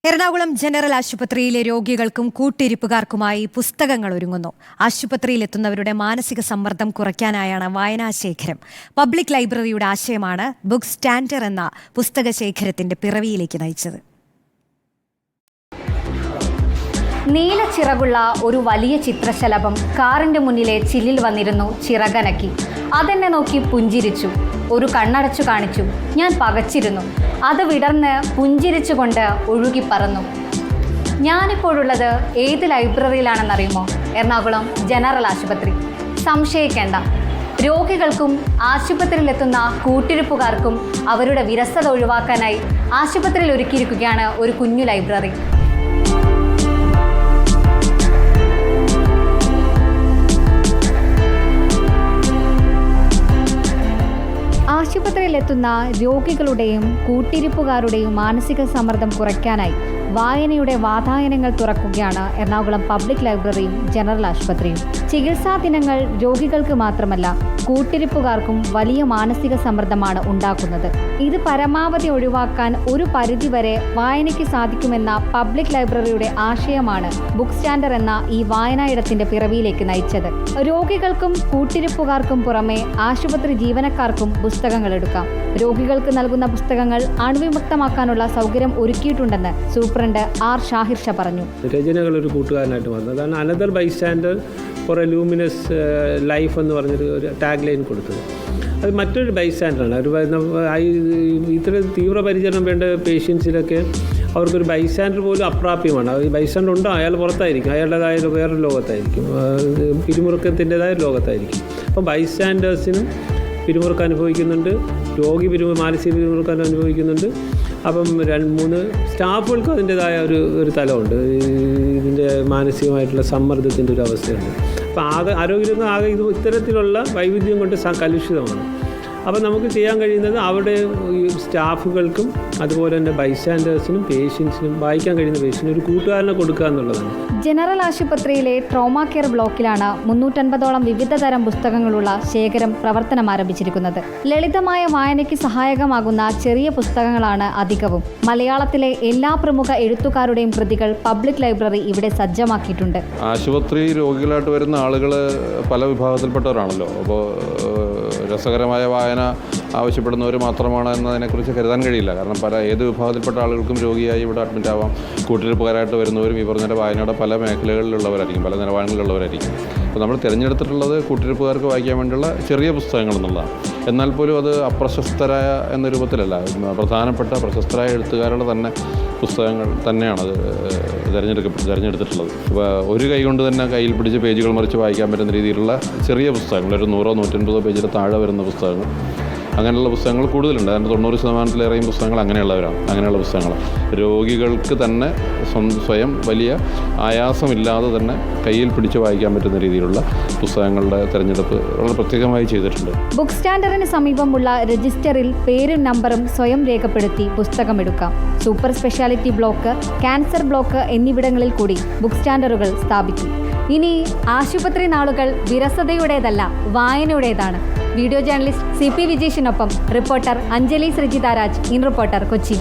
Ernakulam general ആശുപത്രിയിലെ രോഗികൾക്കും കൂട്ടിരിപ്പുകാർക്കുമായി പുസ്തകങ്ങൾ ഒരുങ്ങുന്നു. ആശുപത്രിയിലെത്തുന്നവരുടെ മാനസിക സമ്മർദ്ദം കുറയ്ക്കാനായാണ് വായനാശേഖരം. പബ്ലിക് ലൈബ്രറിയുടെ ആശയമാണ് ബുക്ക് സ്റ്റാൻഡർ എന്ന പുസ്തകശേഖരത്തിന്റെ പിറവിയിലേക്ക് നയിച്ചത്. നീല ചിറകുള്ള ഒരു വലിയ ചിത്രശലഭം കാറിന്റെ മുന്നിലെ ചില്ലിൽ വന്നിരുന്നു. ചിറകനക്കി അതെന്നെ നോക്കി പുഞ്ചിരിച്ചു. ഒരു കണ്ണടച്ചു കാണിച്ചു. ഞാൻ പകച്ചിരുന്നു. അത് വിടർന്ന് പുഞ്ചിരിച്ചുകൊണ്ട് ഒഴുകിപ്പറന്നു. ഞാനിപ്പോഴുള്ളത് ഏത് ലൈബ്രറിയിലാണെന്നറിയുമോ? എറണാകുളം ജനറൽ ആശുപത്രി. സംശയിക്കേണ്ട, രോഗികൾക്കും ആശുപത്രിയിലെത്തുന്ന കൂട്ടിരിപ്പുകാർക്കും അവരുടെ വിരസത ഒഴിവാക്കാനായി ആശുപത്രിയിൽ ഒരുക്കിയിരിക്കുകയാണ് ഒരു കുഞ്ഞു ലൈബ്രറി. ആശുപത്രിയിലെത്തുന്ന രോഗികളുടെയും കൂട്ടിരിപ്പുകാരുടെയും മാനസിക സമ്മർദ്ദം കുറയ്ക്കാനായി വായനയുടെ വാതായനങ്ങൾ തുറക്കുകയാണ് എറണാകുളം പബ്ലിക് ലൈബ്രറിയും ജനറൽ ആശുപത്രിയും. ചികിത്സാ ദിനങ്ങൾ രോഗികൾക്ക് മാത്രമല്ല, കൂട്ടിരിപ്പുകാർക്കും വലിയ മാനസിക സമ്മർദ്ദമാണ് ഉണ്ടാക്കുന്നത്. ഇത് പരമാവധി ഒഴിവാക്കാൻ ഒരു പരിധിവരെ വായനയ്ക്ക് സാധിക്കുമെന്ന പബ്ലിക് ലൈബ്രറിയുടെ ആശയമാണ് ബുക്ക് സ്റ്റാൻഡർ എന്ന ഈ വായനായിടത്തിന്റെ പിറവിയിലേക്ക് നയിച്ചത്. രോഗികൾക്കും കൂട്ടിരിപ്പുകാർക്കും പുറമെ ആശുപത്രി ജീവനക്കാർക്കും പുസ്തകങ്ങൾ എടുക്കാം. രോഗികൾക്ക് നൽകുന്ന പുസ്തകങ്ങൾ അണുവിമുക്തമാക്കാനുള്ള സൗകര്യം ഒരുക്കിയിട്ടുണ്ടെന്ന് സൂപ്രണ്ട് ആർ ഷാഹിർ ഷാ പറഞ്ഞു. രചനകൾ ഒരു കൂട്ടുകാരനായിട്ട് വന്നത് അതാണ് another bystander for a luminous life എന്ന് പറഞ്ഞൊരു ടാഗ് ലൈൻ കൊടുത്തത്. അത് മറ്റൊരു ബൈസ്റ്റാൻഡറാണ്. ഇത്ര തീവ്രപരിചരണം വേണ്ട പേഷ്യൻസിലൊക്കെ അവർക്കൊരു ബൈസ്റ്റാൻഡർ പോലും അപ്രാപ്യമാണ്. ഈ ബൈസ്റ്റാൻഡർ ഉണ്ടോ അയാൾ പുറത്തായിരിക്കും, അയാളുടേതായ വേറൊരു ലോകത്തായിരിക്കും, പിരിമുറുക്കത്തിൻ്റെതായ ലോകത്തായിരിക്കും. അപ്പം ബൈസ്റ്റാൻഡേഴ്സിനും പിരിമുറുക്കം അനുഭവിക്കുന്നുണ്ട്, രോഗി മാനസിക പിരിമുറുക്കം അനുഭവിക്കുന്നുണ്ട്. അപ്പം 2-3 സ്റ്റാഫുകൾക്കും അതിൻ്റെതായ ഒരു തലമുണ്ട്, ഇതിൻ്റെ മാനസികമായിട്ടുള്ള സമ്മർദ്ദത്തിൻ്റെ ഒരു അവസ്ഥയുണ്ട്. അപ്പോൾ ആരോഗ്യരംഗം ആകെ ഇത്തരത്തിലുള്ള വൈവിധ്യം കൊണ്ട് കലുഷിതമാണ്. അപ്പോൾ നമുക്ക് ചെയ്യാൻ കഴിയുന്നത് അവിടെ ഈ സ്റ്റാഫുകൾക്കും അതുപോലെ തന്നെ ബൈസ്റ്റാൻഡേഴ്സിനും പേഷ്യൻസിനും വായിക്കാൻ കഴിയുന്ന പേഷ്യൻസിന് ഒരു കൂട്ടുകാരനെ കൊടുക്കുക എന്നുള്ളതാണ്. ജനറൽ ആശുപത്രിയിലെ ട്രോമാ കെയർ ബ്ലോക്കിലാണ് 350ഓളം വിവിധ തരം പുസ്തകങ്ങളുള്ള ശേഖരം പ്രവർത്തനം ആരംഭിച്ചിരിക്കുന്നത്. ലളിതമായ വായനയ്ക്ക് സഹായകമാകുന്ന ചെറിയ പുസ്തകങ്ങളാണ് അധികവും. മലയാളത്തിലെ എല്ലാ പ്രമുഖ എഴുത്തുകാരുടെയും കൃതികൾ പബ്ലിക് ലൈബ്രറി ഇവിടെ സജ്ജമാക്കിയിട്ടുണ്ട്. ആശുപത്രി രോഗികളായിട്ട് വരുന്ന ആളുകൾ പല വിഭാഗത്തിൽപ്പെട്ടവരാണല്ലോ. അപ്പോൾ രസകരമായ വായന ആവശ്യപ്പെടുന്നവർ മാത്രമാണ് എന്നതിനെക്കുറിച്ച് കരുതാൻ കഴിയില്ല. കാരണം ഏത് വിഭാഗത്തിൽപ്പെട്ട ആളുകൾക്കും രോഗിയായി ഇവിടെ അഡ്മിറ്റ് ആവാം. കൂട്ടിരിപ്പുകാരായിട്ട് വരുന്നവരും ഈ പറഞ്ഞ വായനയുടെ പല മേഖലകളിലുള്ളവരായിരിക്കും, പല നിലവാരങ്ങളിലുള്ളവരായിരിക്കും. അപ്പോൾ നമ്മൾ തിരഞ്ഞെടുത്തിട്ടുള്ളത് കൂട്ടിരിപ്പുകാർക്ക് വായിക്കാൻ വേണ്ടിയുള്ള ചെറിയ പുസ്തകങ്ങൾ എന്നുള്ളതാണ്. എന്നാൽ പോലും അത് അപ്രശസ്തരായ എന്ന രൂപത്തിലല്ല, പ്രധാനപ്പെട്ട പ്രശസ്തരായ എഴുത്തുകാരുടെ തന്നെ പുസ്തകങ്ങൾ തന്നെയാണ് അത് തിരഞ്ഞെടുത്തിട്ടുള്ളത്. ഇപ്പോൾ ഒരു കൈ കൊണ്ട് തന്നെ കയ്യിൽ പിടിച്ച് പേജുകൾ മറിച്ച് വായിക്കാൻ പറ്റുന്ന രീതിയിലുള്ള ചെറിയ പുസ്തകങ്ങൾ, ഒരു 100-150 പേജിൽ താഴെ വരുന്ന പുസ്തകങ്ങൾ, അങ്ങനെയുള്ള പുസ്തകങ്ങൾ കൂടുതലുണ്ട്. അതിൻ്റെ 90%-ലേറെയും പുസ്തകങ്ങൾ അങ്ങനെയുള്ള പുസ്തകങ്ങൾ രോഗികൾക്ക് തന്നെ സ്വയം വലിയ ആയാസമില്ലാതെ തന്നെ കയ്യിൽ പിടിച്ച് വായിക്കാൻ പറ്റുന്ന രീതിയിലുള്ള പുസ്തകങ്ങളുടെ തിരഞ്ഞെടുപ്പ് വളരെ പ്രത്യേകമായി ചെയ്തിട്ടുണ്ട്. ബുക്ക് സ്റ്റാൻഡറിന് സമീപമുള്ള രജിസ്റ്ററിൽ പേരും നമ്പറും സ്വയം രേഖപ്പെടുത്തി പുസ്തകമെടുക്കാം. Super speciality block, cancer block എന്നിവിടങ്ങളിൽ കൂടി ബുക്ക് സ്റ്റാൻഡറുകൾ സ്ഥാപിക്കും. ഇനി ആശുപത്രി നാളുകൾ വിരസതയുടേതല്ല, വായനയുടേതാണ്. വീഡിയോ ജേർണലിസ്റ്റ് CP വിജേഷിനൊപ്പം reporter Anjali Sreejitharaj, in reporter, Kochi.